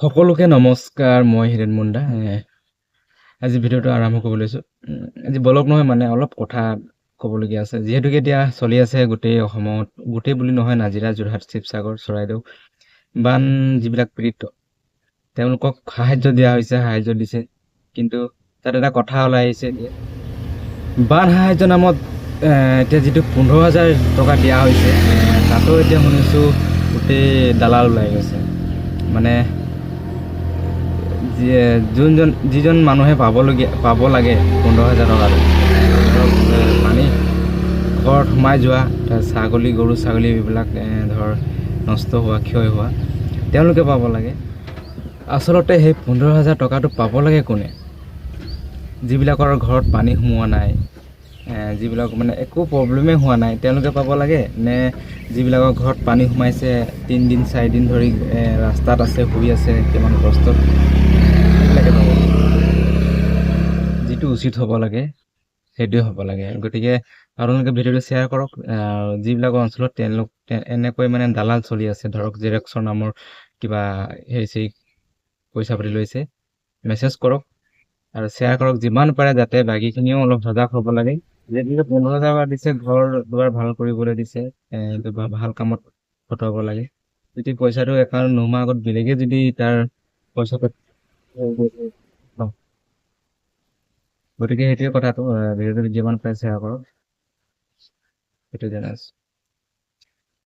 সকলোকে নমস্কাৰ, মই হিৰেণ মুণ্ডা। আজি ভিডিঅ'টো আৰম্ভ কৰিব লৈছোঁ। আজি ব্লগ নহয়, মানে অলপ কথা ক'বলগীয়া আছে। যিহেতুকে এতিয়া চলি আছে গোটেই অসমত, গোটেই বুলি নহয়, নাজিৰা, যোৰহাট, শিৱসাগৰ, চৰাইদেউ বান যিবিলাক পীড়িত, তেওঁলোকক সাহাৰ্য দিয়া হৈছে, সাহাৰ্য দিছে। কিন্তু তাত এটা কথা ওলাই আহিছে, বান সাহাৰ্য নামত এতিয়া যিটো 15,000 টকা দিয়া হৈছে, তাতো এতিয়া শুনিছোঁ গোটেই দালাল ওলাই গৈছে। মানে যিজন মানুহে পাব লাগে 15,000 টকাটো, পানী ঘৰত সোমাই যোৱা, গৰু ছাগলী এইবিলাক ধৰ নষ্ট হোৱা, ক্ষয় হোৱা, তেওঁলোকে পাব লাগে। আচলতে সেই 15,000 টকাটো পাব লাগে কোনে? যিবিলাকৰ ঘৰত পানী সোমোৱা নাই, যিবিলাক মানে একো প্ৰব্লেমেই হোৱা নাই, তেওঁলোকে পাব লাগে নে যিবিলাকৰ ঘৰত পানী সোমাইছে 3 দিন 4 দিন ধৰি ৰাস্তাত আছে, শুই আছে, কিমান কষ্টত, সেইবিলাকে পাব লাগে? যিটো উচিত হ'ব লাগে সেইটোৱে হ'ব লাগে। গতিকে আপোনালোকে ভিডিঅ'টো শ্বেয়াৰ কৰক। যিবিলাক অঞ্চলত এনেকৈ মানে দালাল চলি আছে, ধৰক জেৰেক্সৰ নামৰ কিবা হেৰি পইচা পাতি লৈছে, মেছেজ কৰক আৰু শ্বেয়াৰ কৰক যিমান পাৰে, যাতে বাকীখিনিও অলপ সজাগ হ'ব লাগে। যেনেকৈ 15,000 টকা দিছে, ঘৰ দুৱাৰ ভাল কৰিবলৈ দিছে, ভাল কামত খটাব লাগে। যদি পইচাটো একাউণ্ট নোহোৱাৰ আগত বেলেগে যদি তাৰ পইচাটো, গতিকে সেইটোৱে কথাটো। ভিডিঅ'টো যিমান পাৰে শ্বেয়াৰ কৰক, সেইটো জনাইছোঁ।